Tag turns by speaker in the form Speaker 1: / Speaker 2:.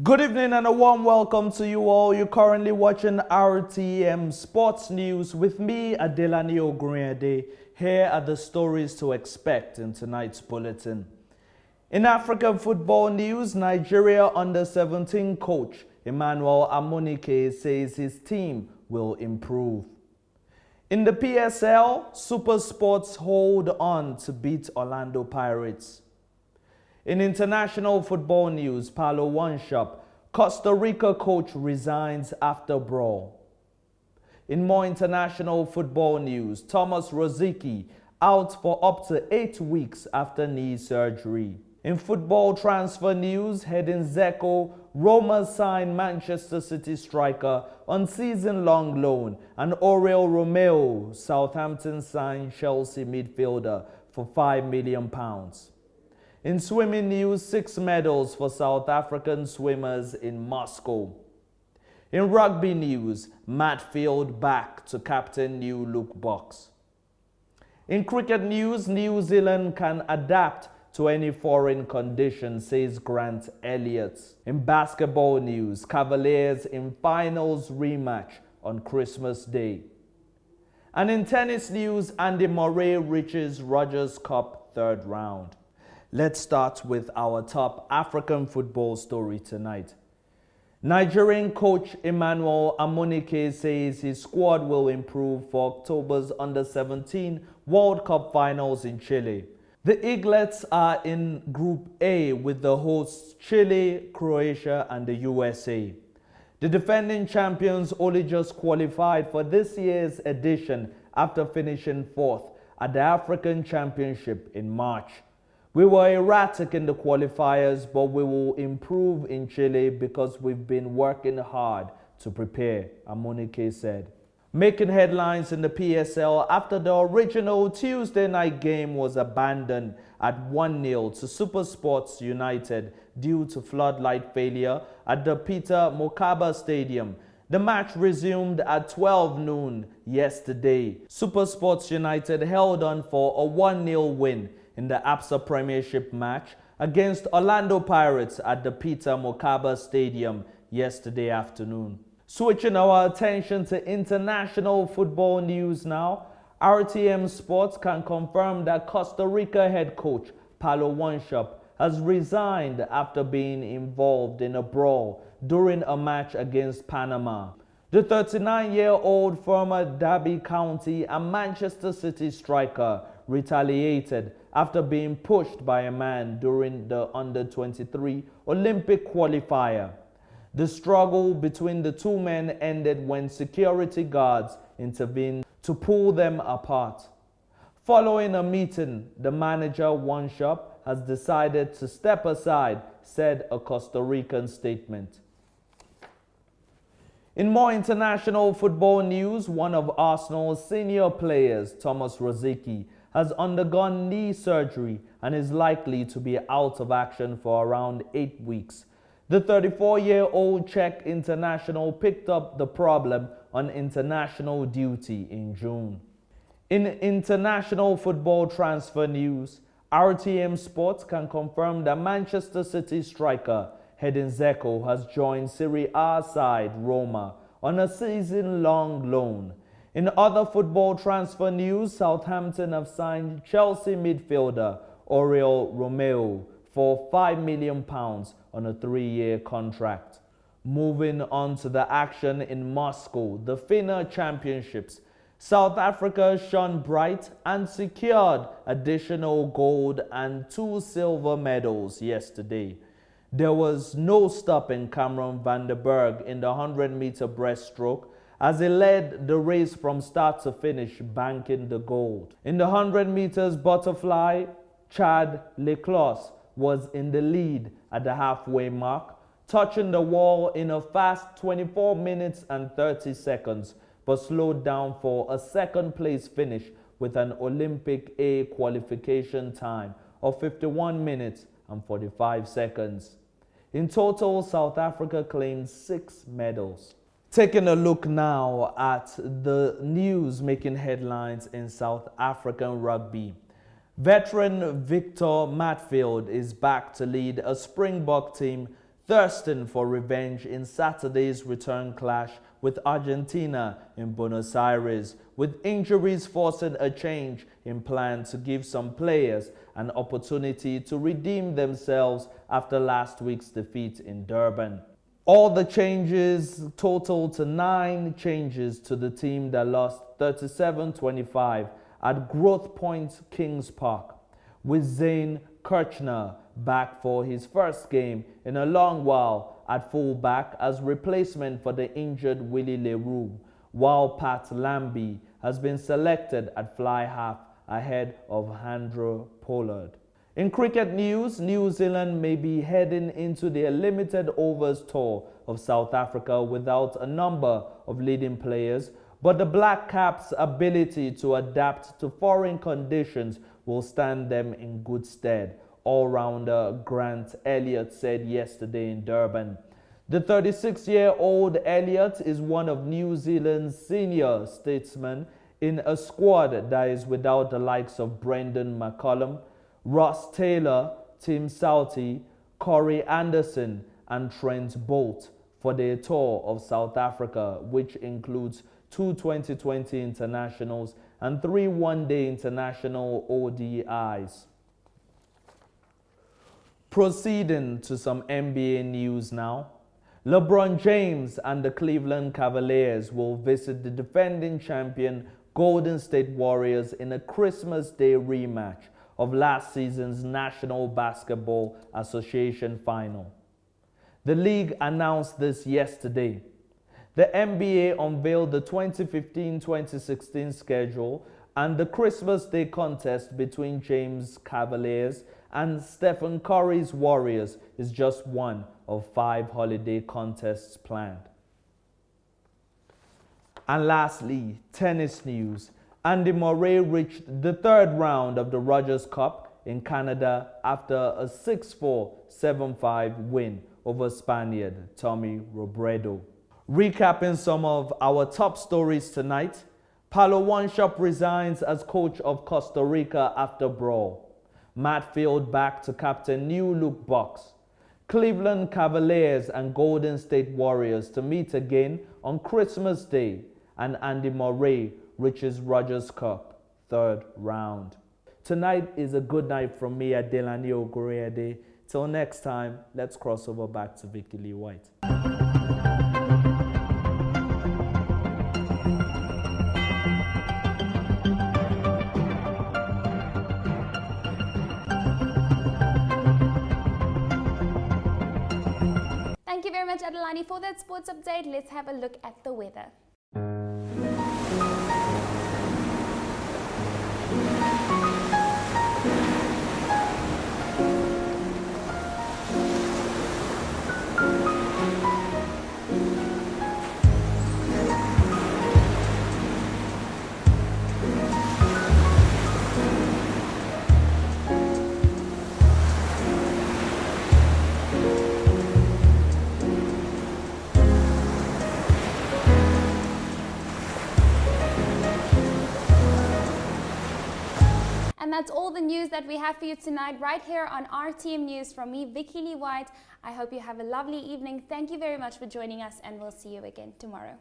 Speaker 1: Good evening and a warm welcome to you all. You're currently watching RTM Sports News with me, Adelani Ogunrinade. Here are the stories to expect in tonight's bulletin. In African football news, Nigeria under-17 coach Emmanuel Amunike says his team will improve. In the PSL, Super Sports hold on to beat Orlando Pirates. In international football news, Paulo Wanshop, Costa Rica coach resigns after brawl. In more international football news, Thomas Rosicky out for up to 8 weeks after knee surgery. In football transfer news, Edin Dzeko, Roma signed Manchester City striker on season-long loan, and Oriol Romeo, Southampton signed Chelsea midfielder for £5 million. In swimming news, 6 medals for South African swimmers in Moscow. In rugby news, Matt Field back to captain new Luke Bucks. In cricket news, New Zealand can adapt to any foreign conditions, says Grant Elliott. In basketball news, Cavaliers in finals rematch on Christmas Day. And in tennis news, Andy Murray reaches Rogers Cup third round. Let's start with our top African football story tonight. Nigerian coach Emmanuel Amunike says his squad will improve for October's Under-17 World Cup finals in Chile. The Eaglets are in Group A with the hosts Chile, Croatia and the USA. The defending champions only just qualified for this year's edition after finishing 4th at the African Championship in March. We were erratic in the qualifiers, but we will improve in Chile because we've been working hard to prepare, Amunike said. Making headlines in the PSL after the original Tuesday night game was abandoned at 1-0 to Super Sports United due to floodlight failure at the Peter Mokaba Stadium. The match resumed at 12 noon yesterday. Super Sports United held on for a 1-0 win in the APSA Premiership match against Orlando Pirates at the Peter Mokaba Stadium yesterday afternoon. Switching our attention to international football news now, RTM Sport can confirm that Costa Rica head coach Paulo Wanshop has resigned after being involved in a brawl during a match against Panama. The 39-year-old former Derby County and Manchester City striker retaliated after being pushed by a man during the Under-23 Olympic qualifier. The struggle between the two men ended when security guards intervened to pull them apart. Following a meeting, the manager Wanshop has decided to step aside, said a Costa Rican statement. In more international football news, one of Arsenal's senior players, Thomas Rosicky, has undergone knee surgery and is likely to be out of action for around 8 weeks. The 34-year-old Czech international picked up the problem on international duty in June. In international football transfer news, RTM Sport can confirm that Manchester City striker Edin Dzeko has joined Serie A side Roma on a season-long loan. In other football transfer news, Southampton have signed Chelsea midfielder Oriol Romeo for £5 million on a 3-year contract. Moving on to the action in Moscow, the FINA Championships, South Africa shone bright and secured additional gold and 2 silver medals yesterday. There was no stopping Cameron van der Berg in the 100-meter breaststroke as he led the race from start to finish, banking the gold. In the 100 meters butterfly, Chad Leclos was in the lead at the halfway mark, touching the wall in a fast 24 minutes and 30 seconds, but slowed down for a second-place finish with an Olympic A qualification time of 51 minutes and 45 seconds. In total, South Africa claimed 6 medals. Taking a look now at the news making headlines in South African rugby. Veteran Victor Matfield is back to lead a Springbok team thirsting for revenge in Saturday's return clash with Argentina in Buenos Aires, with injuries forcing a change in plan to give some players an opportunity to redeem themselves after last week's defeat in Durban. All the changes total to 9 changes to the team that lost 37-25 at Growth Point Kings Park, with Zane Kirchner back for his first game in a long while at fullback as replacement for the injured Willie Leroux, while Pat Lambie has been selected at fly half ahead of Handro Pollard. In cricket news, New Zealand may be heading into their limited overs tour of South Africa without a number of leading players, but the Black Caps' ability to adapt to foreign conditions will stand them in good stead, all-rounder Grant Elliott said yesterday in Durban. The 36-year-old Elliott is one of New Zealand's senior statesmen in a squad that is without the likes of Brendan McCullum, Ross Taylor, Tim Southee, Corey Anderson and Trent Bolt for their tour of South Africa, which includes 2 2020 internationals and 3 one-day international ODIs. Proceeding to some NBA news now. LeBron James and the Cleveland Cavaliers will visit the defending champion Golden State Warriors in a Christmas Day rematch of last season's National Basketball Association final. The league announced this yesterday. The NBA unveiled the 2015-2016 schedule, and the Christmas Day contest between James' Cavaliers and Stephen Curry's Warriors is just one of 5 holiday contests planned. And lastly, tennis news. Andy Murray reached the 3rd round of the Rogers Cup in Canada after a 6-4, 7-5 win over Spaniard Tommy Robredo. Recapping some of our top stories tonight, Paulo Wanshop resigns as coach of Costa Rica after brawl. Matt Field back to captain new Luke Bucks. Cleveland Cavaliers and Golden State Warriors to meet again on Christmas Day, and Andy Murray reaches Rogers Cup 3rd round. Tonight is a good night from me, Adelani Ogunrinade. Till next time, let's cross over back to Vicky Lee White.
Speaker 2: Thank you very much, Adelani, for that sports update. Let's have a look at the weather. And that's all the news that we have for you tonight right here on RTM News from me, Vicky Lee White. I hope you have a lovely evening. Thank you very much for joining us, and we'll see you again tomorrow.